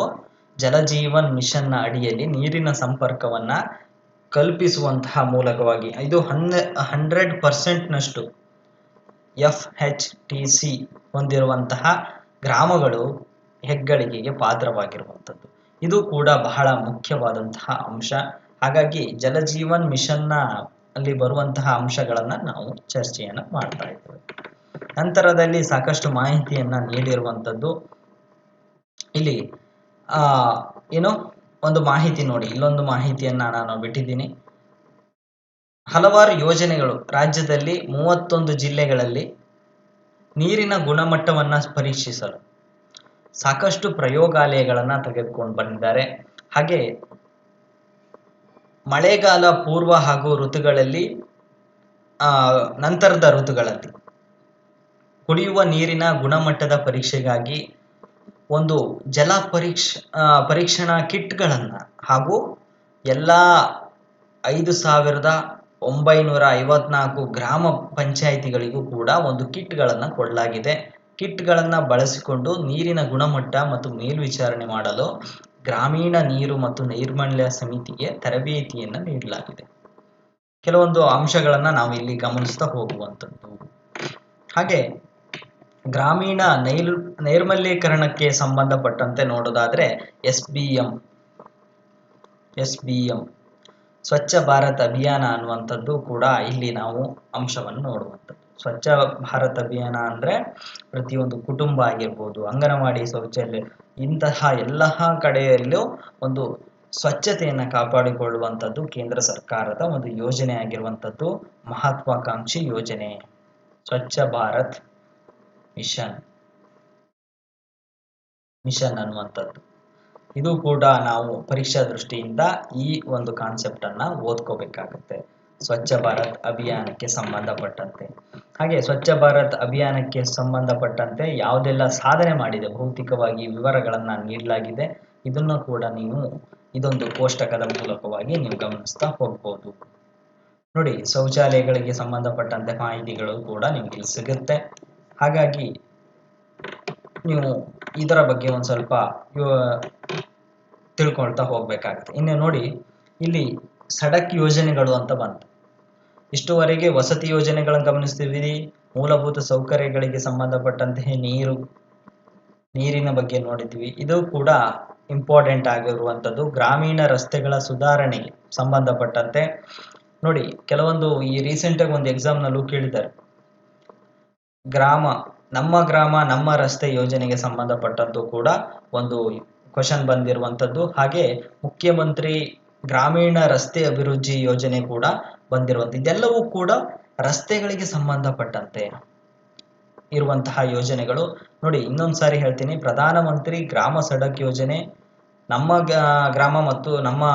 ಜಲ ಜೀವನ್ ಮಿಷನ್ನ ಅಡಿಯಲ್ಲಿ ನೀರಿನ ಸಂಪರ್ಕವನ್ನ ಕಲ್ಪಿಸುವಂತಹ ಮೂಲಕವಾಗಿ ಇದು 100% FHTC ಹೊಂದಿರುವಂತಹ ಗ್ರಾಮಗಳು ಹೆಗ್ಗಳಿಕೆಗೆ ಪಾತ್ರವಾಗಿರುವಂಥದ್ದು. ಇದು ಕೂಡ ಬಹಳ ಮುಖ್ಯವಾದಂತಹ ಅಂಶ. ಹಾಗಾಗಿ ಜಲ ಜೀವನ್ ಮಿಷನ್ನ ಅಲ್ಲಿ ಬರುವಂತಹ ಅಂಶಗಳನ್ನ ನಾವು ಚರ್ಚೆಯನ್ನ ಮಾಡ್ತಾ ಇದ್ದೇವೆ. ನಂತರದಲ್ಲಿ ಸಾಕಷ್ಟು ಮಾಹಿತಿಯನ್ನ ನೀಡಿರುವಂಥದ್ದು. ಇಲ್ಲಿ ಒಂದು ಮಾಹಿತಿ ನೋಡಿ, ಇಲ್ಲೊಂದು ಮಾಹಿತಿಯನ್ನ ನಾನು ಬಿಟ್ಟಿದ್ದೀನಿ. ಹಲವಾರು ಯೋಜನೆಗಳು ರಾಜ್ಯದಲ್ಲಿ 31 ಜಿಲ್ಲೆಗಳಲ್ಲಿ ನೀರಿನ ಗುಣಮಟ್ಟವನ್ನ ಪರೀಕ್ಷಿಸಲು ಸಾಕಷ್ಟು ಪ್ರಯೋಗಾಲಯಗಳನ್ನ ತೆಗೆದುಕೊಂಡು ಬಂದಿದ್ದಾರೆ. ಹಾಗೆ ಮಳೆಗಾಲ ಪೂರ್ವ ಹಾಗೂ ಋತುಗಳಲ್ಲಿ ನಂತರದ ಋತುಗಳಲ್ಲಿ ಕುಡಿಯುವ ನೀರಿನ ಗುಣಮಟ್ಟದ ಪರೀಕ್ಷೆಗಾಗಿ ಒಂದು ಜಲ ಪರೀಕ್ಷಣಾ ಕಿಟ್ಗಳನ್ನ ಹಾಗೂ ಎಲ್ಲ 5,954 ಗ್ರಾಮ ಪಂಚಾಯಿತಿಗಳಿಗೂ ಕೂಡ ಒಂದು ಕಿಟ್ಗಳನ್ನ ಕೊಡಲಾಗಿದೆ. ಕಿಟ್ಗಳನ್ನ ಬಳಸಿಕೊಂಡು ನೀರಿನ ಗುಣಮಟ್ಟ ಮತ್ತು ಮೇಲ್ವಿಚಾರಣೆ ಮಾಡಲು ಗ್ರಾಮೀಣ ನೀರು ಮತ್ತು ನೈರ್ಮಲ್ಯ ಸಮಿತಿಗೆ ತರಬೇತಿಯನ್ನ ನೀಡಲಾಗಿದೆ. ಕೆಲವೊಂದು ಅಂಶಗಳನ್ನ ನಾವು ಇಲ್ಲಿ ಗಮನಿಸ್ತಾ ಹೋಗುವಂಥದ್ದು. ಹಾಗೆ ಗ್ರಾಮೀಣ ನೈರ್ಮಲ್ಯೀಕರಣಕ್ಕೆ ಸಂಬಂಧಪಟ್ಟಂತೆ ನೋಡೋದಾದ್ರೆ SBM ಸ್ವಚ್ಛ ಭಾರತ್ ಅಭಿಯಾನ ಅನ್ನುವಂಥದ್ದು ಕೂಡ ಇಲ್ಲಿ ನಾವು ಅಂಶವನ್ನು ನೋಡುವಂಥದ್ದು. ಸ್ವಚ್ಛ ಭಾರತ್ ಅಭಿಯಾನ ಅಂದ್ರೆ ಪ್ರತಿಯೊಂದು ಕುಟುಂಬ ಆಗಿರ್ಬೋದು, ಅಂಗನವಾಡಿ ಶೌಚಾಲಯ, ಇಂತಹ ಎಲ್ಲ ಕಡೆಯಲ್ಲೂ ಒಂದು ಸ್ವಚ್ಛತೆಯನ್ನು ಕಾಪಾಡಿಕೊಳ್ಳುವಂಥದ್ದು ಕೇಂದ್ರ ಸರ್ಕಾರದ ಒಂದು ಯೋಜನೆ ಆಗಿರುವಂಥದ್ದು, ಮಹತ್ವಾಕಾಂಕ್ಷಿ ಯೋಜನೆ ಸ್ವಚ್ಛ ಭಾರತ್ ಮಿಷನ್ ಅನ್ನುವಂಥದ್ದು. ಇದು ಕೂಡ ನಾವು ಪರೀಕ್ಷಾ ದೃಷ್ಟಿಯಿಂದ ಈ ಒಂದು ಕಾನ್ಸೆಪ್ಟ್ ಅನ್ನ ಓದ್ಕೋಬೇಕಾಗುತ್ತೆ ಸ್ವಚ್ಛ ಭಾರತ್ ಅಭಿಯಾನಕ್ಕೆ ಸಂಬಂಧಪಟ್ಟಂತೆ. ಹಾಗೆ ಸ್ವಚ್ಛ ಭಾರತ್ ಅಭಿಯಾನಕ್ಕೆ ಸಂಬಂಧಪಟ್ಟಂತೆ ಯಾವುದೆಲ್ಲ ಸಾಧನೆ ಮಾಡಿದೆ ಭೌತಿಕವಾಗಿ ವಿವರಗಳನ್ನ ನೀಡಲಾಗಿದೆ. ಇದನ್ನು ಕೂಡ ನೀವು ಇದೊಂದು ಕೋಷ್ಟಕದ ಮೂಲಕವಾಗಿ ನೀವು ಗಮನಿಸ್ತಾ ಹೋಗ್ಬೋದು. ನೋಡಿ, ಶೌಚಾಲಯಗಳಿಗೆ ಸಂಬಂಧಪಟ್ಟಂತೆ ಮಾಹಿತಿಗಳು ಕೂಡ ನಿಮ್ಗೆ ಇಲ್ಲಿ ಸಿಗುತ್ತೆ. ಹಾಗಾಗಿ ನೀವು ಇದರ ಬಗ್ಗೆ ಒಂದು ಸ್ವಲ್ಪ ತಿಳ್ಕೊಳ್ತಾ ಹೋಗ್ಬೇಕಾಗುತ್ತೆ. ಇನ್ನು ನೋಡಿ, ಇಲ್ಲಿ ಸಡಕ್ ಯೋಜನೆಗಳು ಅಂತ ಬಂತು. ಇಷ್ಟುವರೆಗೆ ವಸತಿ ಯೋಜನೆಗಳನ್ನು ಗಮನಿಸ್ತಿದ್ದೀವಿ, ಮೂಲಭೂತ ಸೌಕರ್ಯಗಳಿಗೆ ಸಂಬಂಧಪಟ್ಟಂತೆ ನೀರಿನ ಬಗ್ಗೆ ನೋಡಿದ್ವಿ. ಇದು ಕೂಡ ಇಂಪಾರ್ಟೆಂಟ್ ಆಗಿರುವಂಥದ್ದು. ಗ್ರಾಮೀಣ ರಸ್ತೆಗಳ ಸುಧಾರಣೆಗೆ ಸಂಬಂಧಪಟ್ಟಂತೆ ನೋಡಿ, ಕೆಲವೊಂದು ಈ ರೀಸೆಂಟಾಗಿ ಒಂದು ಎಕ್ಸಾಮ್ನಲ್ಲೂ ಕೇಳಿದ್ದಾರೆ. ನಮ್ಮ ಗ್ರಾಮ ನಮ್ಮ ರಸ್ತೆ ಯೋಜನೆಗೆ ಸಂಬಂಧಪಟ್ಟಂತೂ ಕೂಡ ಒಂದು ಕ್ವಶನ್ ಬಂದಿರುವಂಥದ್ದು. ಹಾಗೆ ಮುಖ್ಯಮಂತ್ರಿ ಗ್ರಾಮೀಣ ರಸ್ತೆ ಅಭಿವೃದ್ಧಿ ಯೋಜನೆ ಕೂಡ ಬಂದಿರುವಂಥದ್ದು. ಇದೆಲ್ಲವೂ ಕೂಡ ರಸ್ತೆಗಳಿಗೆ ಸಂಬಂಧಪಟ್ಟಂತೆ ಇರುವಂತಹ ಯೋಜನೆಗಳು. ನೋಡಿ, ಇನ್ನೊಂದು ಸಾರಿ ಹೇಳ್ತೀನಿ, ಪ್ರಧಾನಮಂತ್ರಿ ಗ್ರಾಮ ಸಡಕ್ ಯೋಜನೆ, ನಮ್ಮ ಗ್ರಾಮ ಮತ್ತು ನಮ್ಮ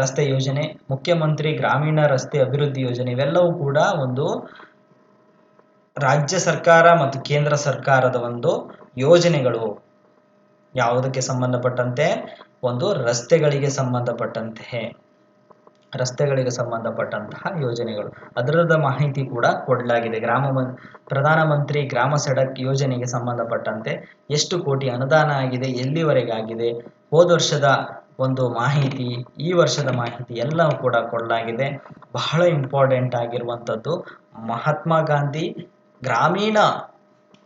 ರಸ್ತೆ ಯೋಜನೆ, ಮುಖ್ಯಮಂತ್ರಿ ಗ್ರಾಮೀಣ ರಸ್ತೆ ಅಭಿವೃದ್ಧಿ ಯೋಜನೆ, ಇವೆಲ್ಲವೂ ಕೂಡ ಒಂದು ರಾಜ್ಯ ಸರ್ಕಾರ ಮತ್ತು ಕೇಂದ್ರ ಸರ್ಕಾರದ ಒಂದು ಯೋಜನೆಗಳು. ಯಾವುದಕ್ಕೆ ಸಂಬಂಧಪಟ್ಟಂತೆ? ಒಂದು ರಸ್ತೆಗಳಿಗೆ ಸಂಬಂಧಪಟ್ಟಂತಹ ಯೋಜನೆಗಳು. ಅದರದ ಮಾಹಿತಿ ಕೂಡ ಕೊಡಲಾಗಿದೆ. ಪ್ರಧಾನಮಂತ್ರಿ ಗ್ರಾಮ ಸಡಕ್ ಯೋಜನೆಗೆ ಸಂಬಂಧಪಟ್ಟಂತೆ ಎಷ್ಟು ಕೋಟಿ ಅನುದಾನ ಆಗಿದೆ, ಎಲ್ಲಿವರೆಗೆ ಆಗಿದೆ, ಹೋದ ವರ್ಷದ ಒಂದು ಮಾಹಿತಿ, ಈ ವರ್ಷದ ಮಾಹಿತಿ ಎಲ್ಲವೂ ಕೂಡ ಕೊಡಲಾಗಿದೆ. ಬಹಳ ಇಂಪಾರ್ಟೆಂಟ್ ಆಗಿರುವಂಥದ್ದು ಮಹಾತ್ಮ ಗಾಂಧಿ ಗ್ರಾಮೀಣ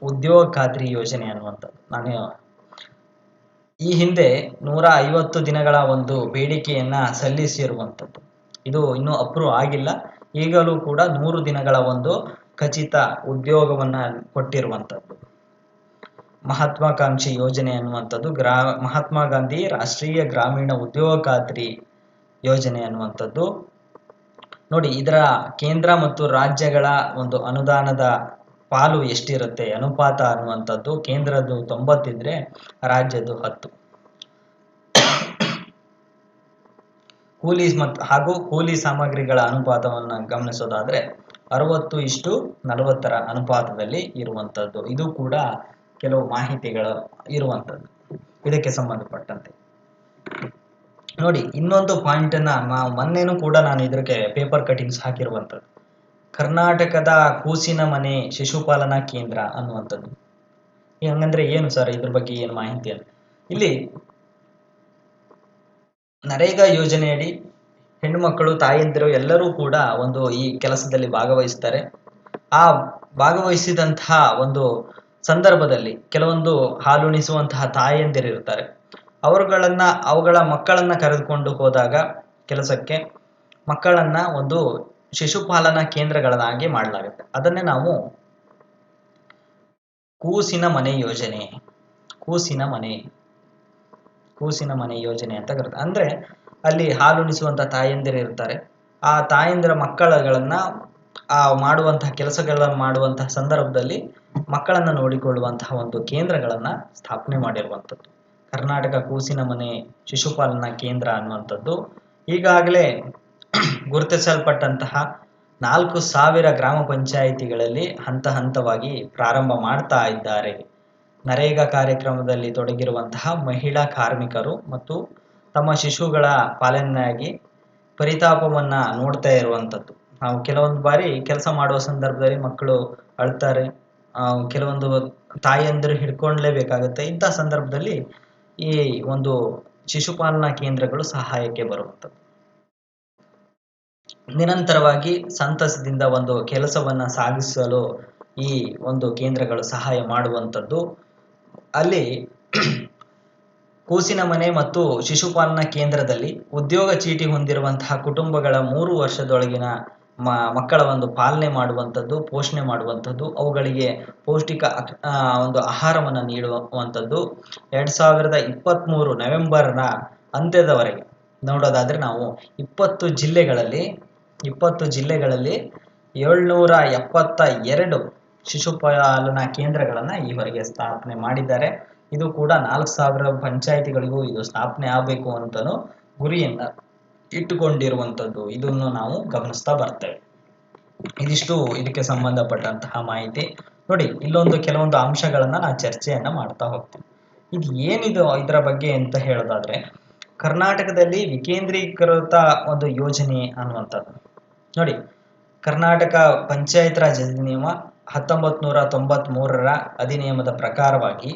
ಉದ್ಯೋಗ ಖಾತ್ರಿ ಯೋಜನೆ ಅನ್ನುವಂಥದ್ದು. ನಾನು ಈ ಹಿಂದೆ 150 ದಿನಗಳ ಒಂದು ಬೇಡಿಕೆಯನ್ನ ಸಲ್ಲಿಸಿರುವಂಥದ್ದು. ಇದು ಇನ್ನೂ ಅಪ್ರೂವ್ ಆಗಿಲ್ಲ. ಈಗಲೂ ಕೂಡ 100 ದಿನಗಳ ಒಂದು ಖಚಿತ ಉದ್ಯೋಗವನ್ನ ಕೊಟ್ಟಿರುವಂಥದ್ದು. ಮಹತ್ವಾಕಾಂಕ್ಷಿ ಯೋಜನೆ ಅನ್ನುವಂಥದ್ದು ಮಹಾತ್ಮ ಗಾಂಧಿ ರಾಷ್ಟ್ರೀಯ ಗ್ರಾಮೀಣ ಉದ್ಯೋಗ ಖಾತ್ರಿ ಯೋಜನೆ ಅನ್ನುವಂಥದ್ದು. ನೋಡಿ, ಇದರ ಕೇಂದ್ರ ಮತ್ತು ರಾಜ್ಯಗಳ ಒಂದು ಅನುದಾನದ ಪಾಲು ಎಷ್ಟಿರುತ್ತೆ, ಅನುಪಾತ ಅನ್ನುವಂಥದ್ದು ಕೇಂದ್ರದ್ದು 90 ಇದ್ರೆ ರಾಜ್ಯದ್ದು 10. ಕೂಲಿ ಸಾಮಗ್ರಿಗಳ ಅನುಪಾತವನ್ನು ಗಮನಿಸೋದಾದ್ರೆ 60:40 ಅನುಪಾತದಲ್ಲಿ ಇರುವಂಥದ್ದು. ಇದು ಕೂಡ ಕೆಲವು ಮಾಹಿತಿಗಳು ಇರುವಂಥದ್ದು ಇದಕ್ಕೆ ಸಂಬಂಧಪಟ್ಟಂತೆ. ನೋಡಿ, ಇನ್ನೊಂದು ಪಾಯಿಂಟ್ ಅನ್ನ ಮೊನ್ನೆನೂ ಕೂಡ ನಾನು ಇದಕ್ಕೆ ಪೇಪರ್ ಕಟಿಂಗ್ಸ್ ಹಾಕಿರುವಂಥದ್ದು. ಕರ್ನಾಟಕದ ಕೂಸಿನ ಮನೆ ಶಿಶುಪಾಲನಾ ಕೇಂದ್ರ ಅನ್ನುವಂಥದ್ದು. ಹಂಗಂದ್ರೆ ಏನು ಸರ್, ಇದ್ರ ಬಗ್ಗೆ ಏನು ಮಾಹಿತಿ ಅಂತ? ಇಲ್ಲಿ ನರೇಗಾ ಯೋಜನೆಯಡಿ ಹೆಣ್ಣು ಮಕ್ಕಳು, ತಾಯಂದಿರು ಎಲ್ಲರೂ ಕೂಡ ಈ ಕೆಲಸದಲ್ಲಿ ಭಾಗವಹಿಸ್ತಾರೆ. ಆ ಭಾಗವಹಿಸಿದಂತಹ ಒಂದು ಸಂದರ್ಭದಲ್ಲಿ ಕೆಲವೊಂದು ಹಾಲುಣಿಸುವಂತಹ ತಾಯಂದಿರು ಇರ್ತಾರೆ. ಅವುಗಳ ಮಕ್ಕಳನ್ನ ಕರೆದುಕೊಂಡು ಹೋದಾಗ ಕೆಲಸಕ್ಕೆ ಮಕ್ಕಳನ್ನ ಒಂದು ಶಿಶುಪಾಲನಾ ಕೇಂದ್ರಗಳನ್ನಾಗಿ ಮಾಡಲಾಗುತ್ತೆ. ಅದನ್ನೇ ನಾವು ಕೂಸಿನ ಮನೆ ಯೋಜನೆ ಅಂತ ಕರೀತಾರೆ. ಅಂದ್ರೆ ಅಲ್ಲಿ ಹಾಲುಣಿಸುವಂತಹ ತಾಯಂದಿರು ಇರ್ತಾರೆ. ಆ ತಾಯಂದಿರ ಮಕ್ಕಳನ್ನ ಮಾಡುವಂತಹ ಕೆಲಸಗಳನ್ನ ಮಾಡುವಂತಹ ಸಂದರ್ಭದಲ್ಲಿ ಮಕ್ಕಳನ್ನ ನೋಡಿಕೊಳ್ಳುವಂತಹ ಒಂದು ಕೇಂದ್ರಗಳನ್ನ ಸ್ಥಾಪನೆ ಮಾಡಿರುವಂಥದ್ದು ಕರ್ನಾಟಕ ಕೂಸಿನ ಮನೆ ಶಿಶುಪಾಲನಾ ಕೇಂದ್ರ ಅನ್ನುವಂಥದ್ದು. ಈಗಾಗಲೇ ಗುರುತಿಸಲ್ಪಟ್ಟಂತಹ 4,000 ಗ್ರಾಮ ಪಂಚಾಯಿತಿಗಳಲ್ಲಿ ಹಂತ ಹಂತವಾಗಿ ಪ್ರಾರಂಭ ಮಾಡ್ತಾ ಇದ್ದಾರೆ. ನರೇಗಾ ಕಾರ್ಯಕ್ರಮದಲ್ಲಿ ತೊಡಗಿರುವಂತಹ ಮಹಿಳಾ ಕಾರ್ಮಿಕರು ಮತ್ತು ತಮ್ಮ ಶಿಶುಗಳ ಪಾಲನೆಯಾಗಿ ಪರಿತಾಪವನ್ನ ನೋಡ್ತಾ ಇರುವಂಥದ್ದು. ನಾವು ಕೆಲವೊಂದು ಬಾರಿ ಕೆಲಸ ಮಾಡುವ ಸಂದರ್ಭದಲ್ಲಿ ಮಕ್ಕಳು ಅಳ್ತಾರೆ, ಕೆಲವೊಂದು ತಾಯಿಯಂದಿರು ಹಿಡ್ಕೊಂಡ್ಲೇಬೇಕಾಗುತ್ತೆ. ಇಂಥ ಸಂದರ್ಭದಲ್ಲಿ ಈ ಒಂದು ಶಿಶುಪಾಲನಾ ಕೇಂದ್ರಗಳು ಸಹಾಯಕ್ಕೆ ಬರುವಂಥದ್ದು. ನಿರಂತರವಾಗಿ ಸಂತಸದಿಂದ ಒಂದು ಕೆಲಸವನ್ನ ಸಾಗಿಸಲು ಈ ಒಂದು ಕೇಂದ್ರಗಳು ಸಹಾಯ ಮಾಡುವಂಥದ್ದು. ಅಲ್ಲಿ ಕೂಸಿನ ಮನೆ ಮತ್ತು ಶಿಶುಪಾಲನಾ ಕೇಂದ್ರದಲ್ಲಿ ಉದ್ಯೋಗ ಚೀಟಿ ಹೊಂದಿರುವಂತಹ ಕುಟುಂಬಗಳ 3 ವರ್ಷದೊಳಗಿನ ಮಕ್ಕಳ ಒಂದು ಪಾಲನೆ ಮಾಡುವಂಥದ್ದು, ಪೋಷಣೆ ಮಾಡುವಂಥದ್ದು, ಅವುಗಳಿಗೆ ಪೌಷ್ಟಿಕ ಒಂದು ಆಹಾರವನ್ನು ನೀಡುವಂಥದ್ದು. 2023 ನವೆಂಬರ್ನ ಅಂತ್ಯದವರೆಗೆ ನೋಡೋದಾದ್ರೆ ನಾವು 20 ಜಿಲ್ಲೆಗಳಲ್ಲಿ 772 ಶಿಶುಪಾಲನಾ ಕೇಂದ್ರಗಳನ್ನ ಈವರೆಗೆ ಸ್ಥಾಪನೆ ಮಾಡಿದ್ದಾರೆ. ಇದು ಕೂಡ 4,000 ಪಂಚಾಯಿತಿಗಳಿಗೂ ಇದು ಸ್ಥಾಪನೆ ಆಗಬೇಕು ಅಂತನೂ ಗುರಿಯನ್ನ ಇಟ್ಟುಕೊಂಡಿರುವಂಥದ್ದು. ಇದನ್ನು ನಾವು ಗಮನಿಸ್ತಾ ಬರ್ತೇವೆ. ಇದಿಷ್ಟು ಇದಕ್ಕೆ ಸಂಬಂಧಪಟ್ಟಂತಹ ಮಾಹಿತಿ. ನೋಡಿ, ಕೆಲವೊಂದು ಅಂಶಗಳನ್ನ ನಾನು ಚರ್ಚೆಯನ್ನ ಮಾಡ್ತಾ ಹೋಗ್ತೀನಿ. ಇದು ಏನಿದು ಇದರ ಬಗ್ಗೆ ಅಂತ ಹೇಳೋದಾದ್ರೆ, ಕರ್ನಾಟಕದಲ್ಲಿ ವಿಕೇಂದ್ರೀಕೃತ ಒಂದು ಯೋಜನೆ ಅನ್ನುವಂಥದ್ದು. ನೋಡಿ, ಕರ್ನಾಟಕ ಪಂಚಾಯತ್ ರಾಜ್ ಅಧಿನಿಯಮ 1993ರ ಅಧಿನಿಯಮದ ಪ್ರಕಾರವಾಗಿ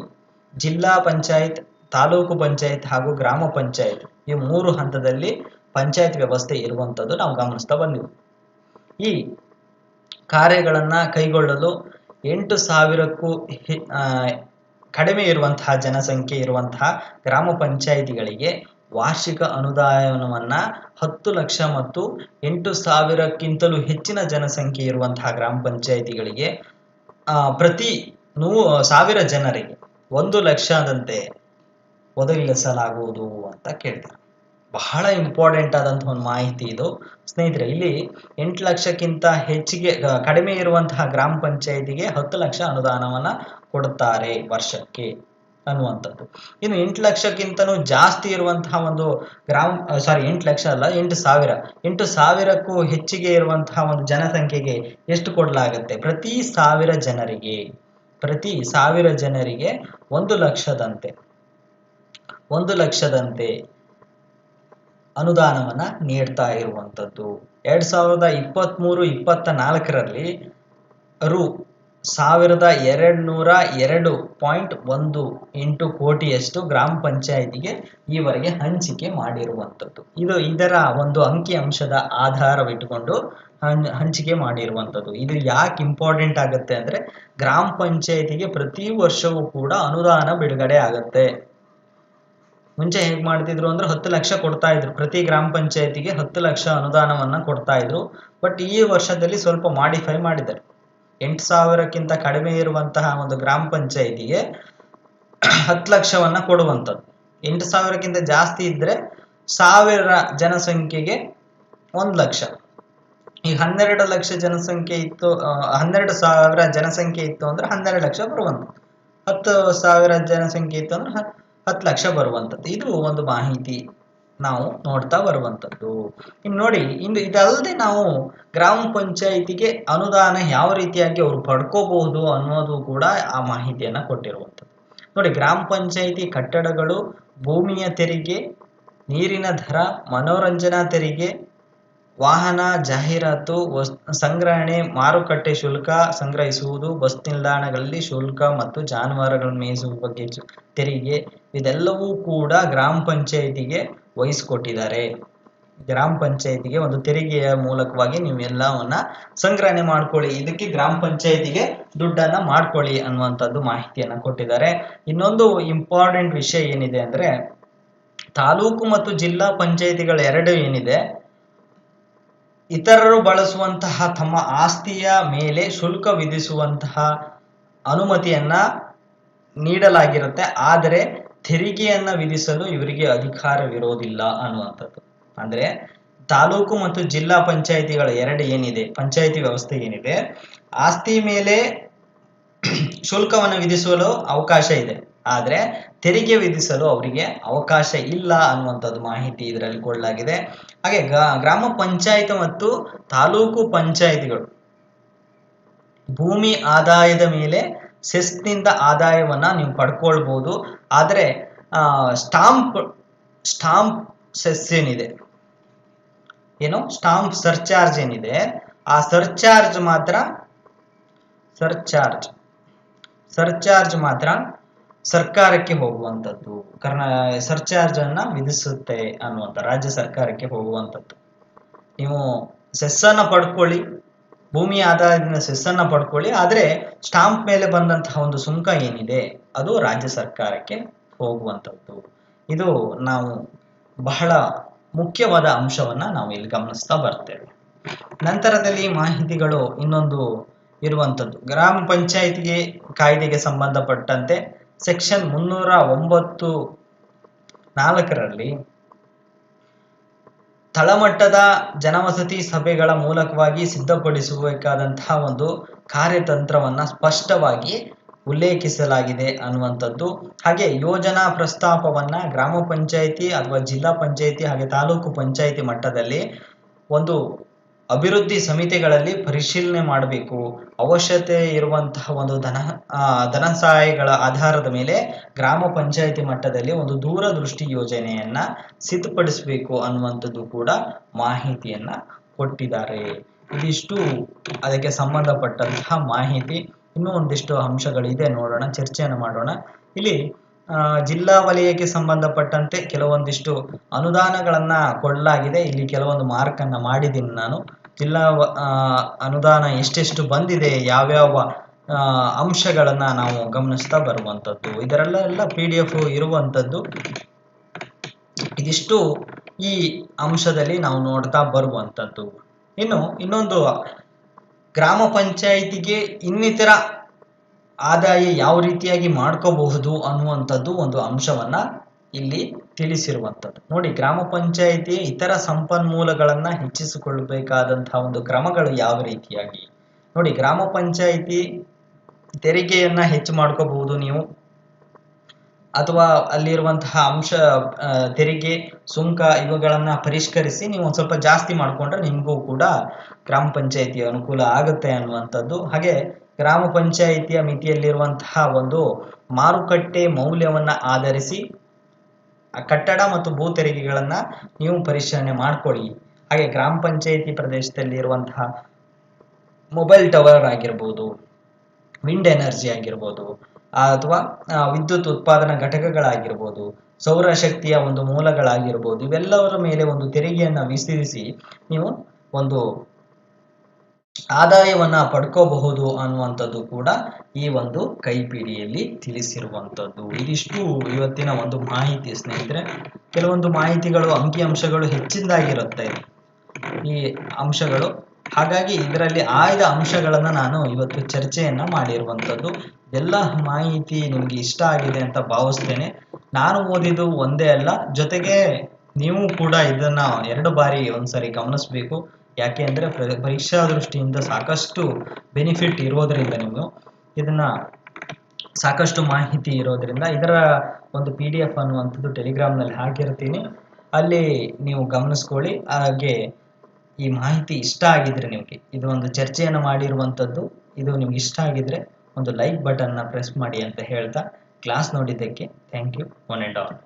ಜಿಲ್ಲಾ ಪಂಚಾಯತ್, ತಾಲೂಕು ಪಂಚಾಯತ್ ಹಾಗೂ ಗ್ರಾಮ ಪಂಚಾಯತ್ ಈ 3 ಹಂತದಲ್ಲಿ ಪಂಚಾಯತ್ ವ್ಯವಸ್ಥೆ ಇರುವಂಥದ್ದು ನಾವು ಗಮನಿಸ್ತಾ ಬಂದಿವಿ. ಈ ಕಾರ್ಯಗಳನ್ನ ಕೈಗೊಳ್ಳಲು 8,000ಕ್ಕೂ ಕಡಿಮೆ ಇರುವಂತಹ ಜನಸಂಖ್ಯೆ ಇರುವಂತಹ ಗ್ರಾಮ ಪಂಚಾಯಿತಿಗಳಿಗೆ ವಾರ್ಷಿಕ ಅನುದಾನವನ್ನ 10 ಲಕ್ಷ ಮತ್ತು 8,000ಕ್ಕಿಂತಲೂ ಹೆಚ್ಚಿನ ಜನಸಂಖ್ಯೆ ಇರುವಂತಹ ಗ್ರಾಮ ಪಂಚಾಯಿತಿಗಳಿಗೆ ಪ್ರತಿ 1,000 ಜನರಿಗೆ 1 ಲಕ್ಷದಂತೆ ಒದಗಿಸಲಾಗುವುದು ಅಂತ ಕೇಳ್ತಾರೆ. ಬಹಳ ಇಂಪಾರ್ಟೆಂಟ್ ಆದಂತಹ ಒಂದು ಮಾಹಿತಿ ಇದು ಸ್ನೇಹಿತರೆ. ಇಲ್ಲಿ 8 ಲಕ್ಷಕ್ಕಿಂತ ಹೆಚ್ಚಿಗೆ ಕಡಿಮೆ ಇರುವಂತಹ ಗ್ರಾಮ ಪಂಚಾಯಿತಿಗೆ 10 ಲಕ್ಷ ಅನುದಾನವನ್ನ ಕೊಡುತ್ತಾರೆ ವರ್ಷಕ್ಕೆ ಅನ್ನುವಂಥದ್ದು. ಇನ್ನು 8 ಲಕ್ಷಕ್ಕಿಂತನೂ ಜಾಸ್ತಿ ಇರುವಂತಹ ಒಂದು 8 ಲಕ್ಷ ಅಲ್ಲ, 8,000 8,000ಕ್ಕೂ ಹೆಚ್ಚಿಗೆ ಇರುವಂತಹ ಒಂದು ಜನಸಂಖ್ಯೆಗೆ ಎಷ್ಟು ಕೊಡಲಾಗುತ್ತೆ? ಪ್ರತಿ 1,000 ಜನರಿಗೆ 1 ಲಕ್ಷದಂತೆ ಅನುದಾನವನ್ನ ನೀಡ್ತಾ ಇರುವಂಥದ್ದು. 2023-24ರಲ್ಲಿ ರು 1,202.18 ಕೋಟಿಯಷ್ಟು ಗ್ರಾಮ ಪಂಚಾಯಿತಿಗೆ ಈವರೆಗೆ ಹಂಚಿಕೆ ಮಾಡಿರುವಂಥದ್ದು. ಇದರ ಒಂದು ಅಂಕಿ ಅಂಶದ ಆಧಾರವಿಟ್ಟುಕೊಂಡು ಹಂಚಿಕೆ ಮಾಡಿರುವಂಥದ್ದು. ಇದು ಯಾಕೆ ಇಂಪಾರ್ಟೆಂಟ್ ಆಗುತ್ತೆ ಅಂದ್ರೆ, ಗ್ರಾಮ ಪಂಚಾಯಿತಿಗೆ ಪ್ರತಿ ವರ್ಷವೂ ಕೂಡ ಅನುದಾನ ಬಿಡುಗಡೆ ಆಗುತ್ತೆ. ಮುಂಚೆ ಹೇಗೆ ಮಾಡ್ತಿದ್ರು ಅಂದ್ರೆ 10 ಲಕ್ಷ ಕೊಡ್ತಾ ಇದ್ರು, ಪ್ರತಿ ಗ್ರಾಮ ಪಂಚಾಯಿತಿಗೆ 10 ಲಕ್ಷ ಅನುದಾನವನ್ನ ಕೊಡ್ತಾ ಇದ್ರು. ಬಟ್ ಈ ವರ್ಷದಲ್ಲಿ ಸ್ವಲ್ಪ ಮಾಡಿಫೈ ಮಾಡಿದ್ದಾರೆ. 8,000ಕ್ಕಿಂತ ಕಡಿಮೆ ಇರುವಂತಹ ಒಂದು ಗ್ರಾಮ ಪಂಚಾಯಿತಿಗೆ 10 ಲಕ್ಷವನ್ನ ಕೊಡುವಂಥದ್ದು. 8,000ಕ್ಕಿಂತ ಜಾಸ್ತಿ ಇದ್ರೆ 1,000 ಜನಸಂಖ್ಯೆಗೆ 1 ಲಕ್ಷ. ಈ 12 ಲಕ್ಷ ಜನಸಂಖ್ಯೆ ಇತ್ತು, 12,000 ಜನಸಂಖ್ಯೆ ಇತ್ತು ಅಂದ್ರೆ 12 ಲಕ್ಷ ಬರುವಂಥದ್ದು. 10,000 ಜನಸಂಖ್ಯೆ ಇತ್ತು ಅಂದ್ರೆ 10 ಲಕ್ಷ ಬರುವಂಥದ್ದು. ಇದು ಒಂದು ಮಾಹಿತಿ ನಾವು ನೋಡ್ತಾ ಬರುವಂಥದ್ದು. ಇನ್ನು ನೋಡಿ, ಇದಲ್ಲದೆ ನಾವು ಗ್ರಾಮ ಪಂಚಾಯಿತಿಗೆ ಅನುದಾನ ಯಾವ ರೀತಿಯಾಗಿ ಅವರು ಪಡ್ಕೋಬಹುದು ಅನ್ನೋದು ಕೂಡ ಆ ಮಾಹಿತಿಯನ್ನ ಕೊಟ್ಟಿರುವಂಥದ್ದು. ನೋಡಿ, ಗ್ರಾಮ ಪಂಚಾಯಿತಿ ಕಟ್ಟಡಗಳು, ಭೂಮಿಯ ತೆರಿಗೆ, ನೀರಿನ ದರ, ಮನೋರಂಜನಾ ತೆರಿಗೆ, ವಾಹನ ಜಾಹೀರಾತು, ಸಂಗ್ರಹಣೆ, ಮಾರುಕಟ್ಟೆ ಶುಲ್ಕ ಸಂಗ್ರಹಿಸುವುದು, ಬಸ್ ನಿಲ್ದಾಣಗಳಲ್ಲಿ ಶುಲ್ಕ ಮತ್ತು ಜಾನುವಾರುಗಳನ್ನು ಮೇಯಿಸುವ ಬಗ್ಗೆ ತೆರಿಗೆ, ಇದೆಲ್ಲವೂ ಕೂಡ ಗ್ರಾಮ ಪಂಚಾಯಿತಿಗೆ ವಹಿಸಿಕೊಟ್ಟಿದ್ದಾರೆ. ಗ್ರಾಮ ಪಂಚಾಯಿತಿಗೆ ಒಂದು ತೆರಿಗೆಯ ಮೂಲಕವಾಗಿ ನೀವು ಎಲ್ಲವನ್ನ ಸಂಗ್ರಹಣೆ ಮಾಡ್ಕೊಳ್ಳಿ, ಇದಕ್ಕೆ ಗ್ರಾಮ ಪಂಚಾಯಿತಿಗೆ ದುಡ್ಡನ್ನ ಮಾಡ್ಕೊಳ್ಳಿ ಅನ್ನುವಂಥದ್ದು ಮಾಹಿತಿಯನ್ನ ಕೊಟ್ಟಿದ್ದಾರೆ. ಇನ್ನೊಂದು ಇಂಪಾರ್ಟೆಂಟ್ ವಿಷಯ ಏನಿದೆ ಅಂದ್ರೆ, ತಾಲೂಕು ಮತ್ತು ಜಿಲ್ಲಾ ಪಂಚಾಯಿತಿಗಳು ಎರಡು ಏನಿದೆ, ಇತರರು ಬಳಸುವಂತಹ ತಮ್ಮ ಆಸ್ತಿಯ ಮೇಲೆ ಶುಲ್ಕ ವಿಧಿಸುವಂತಹ ಅನುಮತಿಯನ್ನ ನೀಡಲಾಗಿರುತ್ತೆ. ಆದರೆ ತೆರಿಗೆಯನ್ನ ವಿಧಿಸಲು ಇವರಿಗೆ ಅಧಿಕಾರವಿರೋದಿಲ್ಲ ಅನ್ನುವಂಥದ್ದು. ಅಂದ್ರೆ ತಾಲೂಕು ಮತ್ತು ಜಿಲ್ಲಾ ಪಂಚಾಯಿತಿಗಳ ಎರಡು ಏನಿದೆ, ಪಂಚಾಯಿತಿ ವ್ಯವಸ್ಥೆ ಏನಿದೆ, ಆಸ್ತಿ ಮೇಲೆ ಶುಲ್ಕವನ್ನು ವಿಧಿಸಲು ಅವಕಾಶ ಇದೆ, ಆದ್ರೆ ತೆರಿಗೆ ವಿಧಿಸಲು ಅವರಿಗೆ ಅವಕಾಶ ಇಲ್ಲ ಅನ್ನುವಂಥದ್ದು ಮಾಹಿತಿ ಇದರಲ್ಲಿ ಕೊಡಲಾಗಿದೆ. ಹಾಗೆ ಗ್ರಾಮ ಪಂಚಾಯತ್ ಮತ್ತು ತಾಲೂಕು ಪಂಚಾಯಿತಿಗಳು ಭೂಮಿ ಆದಾಯದ ಮೇಲೆ ಸೆಸ್ನಿಂದ ಆದಾಯವನ್ನ ನೀವು ಪಡ್ಕೊಳ್ಬಹುದು. ಆದ್ರೆ ಸ್ಟಾಂಪ್ ಸೆಸ್ ಏನಿದೆ, ಸ್ಟಾಂಪ್ ಸರ್ಚಾರ್ಜ್ ಏನಿದೆ, ಆ ಸರ್ಚಾರ್ಜ್ ಮಾತ್ರ ಸರ್ಕಾರಕ್ಕೆ ಹೋಗುವಂಥದ್ದು. ಸರ್ಚಾರ್ಜ್ ಅನ್ನ ವಿಧಿಸುತ್ತೆ ಅನ್ನುವಂಥ ರಾಜ್ಯ ಸರ್ಕಾರಕ್ಕೆ ಹೋಗುವಂಥದ್ದು. ನೀವು ಸೆಸ್ ಅನ್ನ ಪಡ್ಕೊಳ್ಳಿ, ಭೂಮಿ ಆದಾಯದಿಂದ ಸೆಸ್ ಅನ್ನ ಪಡ್ಕೊಳ್ಳಿ, ಆದ್ರೆ ಸ್ಟಾಂಪ್ ಮೇಲೆ ಬಂದಂತಹ ಒಂದು ಸುಂಕ ಏನಿದೆ ಅದು ರಾಜ್ಯ ಸರ್ಕಾರಕ್ಕೆ ಹೋಗುವಂಥದ್ದು. ಇದು ನಾವು ಬಹಳ ಮುಖ್ಯವಾದ ಅಂಶವನ್ನ ನಾವು ಇಲ್ಲಿ ಗಮನಿಸ್ತಾ ಬರ್ತೇವೆ. ನಂತರದಲ್ಲಿ ಮಾಹಿತಿಗಳು ಇನ್ನೊಂದು ಇರುವಂಥದ್ದು, ಗ್ರಾಮ ಪಂಚಾಯಿತಿಗೆ ಕಾಯ್ದೆಗೆ ಸಂಬಂಧಪಟ್ಟಂತೆ ಸೆಕ್ಷನ್ 309(4)ರಲ್ಲಿ ತಳಮಟ್ಟದ ಜನವಸತಿ ಸಭೆಗಳ ಮೂಲಕವಾಗಿ ಸಿದ್ಧಪಡಿಸಬೇಕಾದಂತಹ ಒಂದು ಕಾರ್ಯತಂತ್ರವನ್ನ ಸ್ಪಷ್ಟವಾಗಿ ಉಲ್ಲೇಖಿಸಲಾಗಿದೆ ಅನ್ನುವಂಥದ್ದು. ಹಾಗೆ ಯೋಜನಾ ಪ್ರಸ್ತಾಪವನ್ನ ಗ್ರಾಮ ಪಂಚಾಯಿತಿ ಅಥವಾ ಜಿಲ್ಲಾ ಪಂಚಾಯಿತಿ ಹಾಗೆ ತಾಲೂಕು ಪಂಚಾಯಿತಿ ಮಟ್ಟದಲ್ಲಿ ಒಂದು ಅಭಿವೃದ್ಧಿ ಸಮಿತಿಗಳಲ್ಲಿ ಪರಿಶೀಲನೆ ಮಾಡಬೇಕು. ಅವಶ್ಯಕತೆ ಇರುವಂತಹ ಒಂದು ಧನ ಸಹಾಯಗಳ ಆಧಾರದ ಮೇಲೆ ಗ್ರಾಮ ಪಂಚಾಯಿತಿ ಮಟ್ಟದಲ್ಲಿ ಒಂದು ದೂರದೃಷ್ಟಿ ಯೋಜನೆಯನ್ನ ಸಿದ್ಧಪಡಿಸಬೇಕು ಅನ್ನುವಂಥದ್ದು ಕೂಡ ಮಾಹಿತಿಯನ್ನ ಕೊಟ್ಟಿದ್ದಾರೆ. ಇದಿಷ್ಟು ಅದಕ್ಕೆ ಸಂಬಂಧಪಟ್ಟಂತಹ ಮಾಹಿತಿ. ಇನ್ನೂ ಒಂದಿಷ್ಟು ಅಂಶಗಳಿದೆ, ನೋಡೋಣ, ಚರ್ಚೆಯನ್ನು ಮಾಡೋಣ. ಇಲ್ಲಿ ಜಿಲ್ಲಾ ವಲಯಕ್ಕೆ ಸಂಬಂಧಪಟ್ಟಂತೆ ಕೆಲವೊಂದಿಷ್ಟು ಅನುದಾನಗಳನ್ನ ಕೊಡಲಾಗಿದೆ. ಇಲ್ಲಿ ಕೆಲವೊಂದು ಮಾರ್ಕ್ ಅನ್ನ ಮಾಡಿದ್ದೀನಿ ನಾನು. ಜಿಲ್ಲಾ ಅನುದಾನ ಎಷ್ಟೆಷ್ಟು ಬಂದಿದೆ, ಯಾವ್ಯಾವ ಅಂಶಗಳನ್ನ ನಾವು ಗಮನಿಸ್ತಾ ಬರುವಂಥದ್ದು, ಇದರೆಲ್ಲ PDF ಇರುವಂಥದ್ದು. ಇದಿಷ್ಟು ಈ ಅಂಶದಲ್ಲಿ ನಾವು ನೋಡ್ತಾ ಬರುವಂಥದ್ದು. ಇನ್ನೊಂದು, ಗ್ರಾಮ ಪಂಚಾಯಿತಿಗೆ ಇನ್ನಿತರ ಆದಾಯ ಯಾವ ರೀತಿಯಾಗಿ ಮಾಡ್ಕೋಬಹುದು ಅನ್ನುವಂಥದ್ದು ಒಂದು ಅಂಶವನ್ನ ಇಲ್ಲಿ ತಿಳಿಸಿರುವಂಥದ್ದು. ನೋಡಿ, ಗ್ರಾಮ ಪಂಚಾಯಿತಿ ಇತರ ಸಂಪನ್ಮೂಲಗಳನ್ನ ಹೆಚ್ಚಿಸಿಕೊಳ್ಳಬೇಕಾದಂತಹ ಒಂದು ಕ್ರಮಗಳು ಯಾವ ರೀತಿಯಾಗಿ. ನೋಡಿ, ಗ್ರಾಮ ಪಂಚಾಯಿತಿ ತೆರಿಗೆಯನ್ನ ಹೆಚ್ಚು ಮಾಡ್ಕೋಬಹುದು ನೀವು, ಅಥವಾ ಅಲ್ಲಿರುವಂತಹ ಅಂಶ ತೆರಿಗೆ, ಸುಂಕ ಇವುಗಳನ್ನ ಪರಿಷ್ಕರಿಸಿ ನೀವು ಒಂದು ಸ್ವಲ್ಪ ಜಾಸ್ತಿ ಮಾಡಿಕೊಂಡ್ರೆ ನಿಮಗೂ ಕೂಡ ಗ್ರಾಮ ಪಂಚಾಯಿತಿಯ ಅನುಕೂಲ ಆಗುತ್ತೆ ಅನ್ನುವಂಥದ್ದು. ಹಾಗೆ ಗ್ರಾಮ ಪಂಚಾಯಿತಿಯ ಮಿತಿಯಲ್ಲಿರುವಂತಹ ಒಂದು ಮಾರುಕಟ್ಟೆ ಮೌಲ್ಯವನ್ನ ಆಧರಿಸಿ ಕಟ್ಟಡ ಮತ್ತು ಭೂ ತೆರಿಗೆಗಳನ್ನ ನೀವು ಪರಿಶೀಲನೆ ಮಾಡ್ಕೊಳ್ಳಿ. ಹಾಗೆ ಗ್ರಾಮ ಪಂಚಾಯಿತಿ ಪ್ರದೇಶದಲ್ಲಿ ಇರುವಂತಹ ಮೊಬೈಲ್ ಟವರ್ ಆಗಿರ್ಬೋದು, ವಿಂಡ್ ಎನರ್ಜಿ ಆಗಿರ್ಬೋದು, ಅಥವಾ ವಿದ್ಯುತ್ ಉತ್ಪಾದನಾ ಘಟಕಗಳಾಗಿರ್ಬೋದು, ಸೌರಶಕ್ತಿಯ ಒಂದು ಮೂಲಗಳಾಗಿರ್ಬೋದು, ಇವೆಲ್ಲವರ ಮೇಲೆ ಒಂದು ತೆರಿಗೆಯನ್ನ ವಿಧಿಸಿ ನೀವು ಒಂದು ಆದಾಯವನ್ನ ಪಡ್ಕೋಬಹುದು ಅನ್ನುವಂಥದ್ದು ಕೂಡ ಈ ಒಂದು ಕೈಪಿಡಿಯಲ್ಲಿ ತಿಳಿಸಿರುವಂಥದ್ದು. ಇದಿಷ್ಟು ಇವತ್ತಿನ ಒಂದು ಮಾಹಿತಿ ಸ್ನೇಹಿತರೆ. ಕೆಲವೊಂದು ಮಾಹಿತಿಗಳು, ಅಂಕಿಅಂಶಗಳು ಹೆಚ್ಚಿನದಾಗಿರುತ್ತೆ ಈ ಅಂಶಗಳು. ಹಾಗಾಗಿ ಇದರಲ್ಲಿ ಆಯ್ದ ಅಂಶಗಳನ್ನ ನಾನು ಇವತ್ತು ಚರ್ಚೆಯನ್ನ ಮಾಡಿರುವಂಥದ್ದು. ಎಲ್ಲ ಮಾಹಿತಿ ನಿಮ್ಗೆ ಇಷ್ಟ ಆಗಿದೆ ಅಂತ ಭಾವಿಸ್ತೇನೆ. ನಾನು ಓದಿದ್ದು ಒಂದೇ ಅಲ್ಲ, ಜೊತೆಗೆ ನೀವು ಕೂಡ ಇದನ್ನ 2 ಬಾರಿ ಒಂದ್ಸರಿ ಗಮನಿಸಬೇಕು. ಯಾಕೆ ಅಂದ್ರೆ ಪರೀಕ್ಷಾ ದೃಷ್ಟಿಯಿಂದ ಸಾಕಷ್ಟು ಬೆನಿಫಿಟ್ ಇರೋದ್ರಿಂದ, ನೀವು ಇದನ್ನ ಸಾಕಷ್ಟು ಮಾಹಿತಿ ಇರೋದ್ರಿಂದ ಇದರ ಒಂದು PDF ಅನ್ನುವಂಥದ್ದು ಟೆಲಿಗ್ರಾಮ್ನಲ್ಲಿ ಹಾಕಿರ್ತೀನಿ, ಅಲ್ಲಿ ನೀವು ಗಮನಿಸ್ಕೊಳ್ಳಿ. ಹಾಗೆ ಈ ಮಾಹಿತಿ ಇಷ್ಟ ಆಗಿದ್ರೆ, ನಿಮಗೆ ಇದು ಒಂದು ಚರ್ಚೆಯನ್ನು ಮಾಡಿರುವಂಥದ್ದು, ಇದು ನಿಮ್ಗೆ ಇಷ್ಟ ಆಗಿದ್ರೆ ಒಂದು ಲೈಕ್ ಬಟನ್ನ ಪ್ರೆಸ್ ಮಾಡಿ ಅಂತ ಹೇಳ್ತಾ, ಕ್ಲಾಸ್ ನೋಡಿದ್ದಕ್ಕೆ thank you one and all.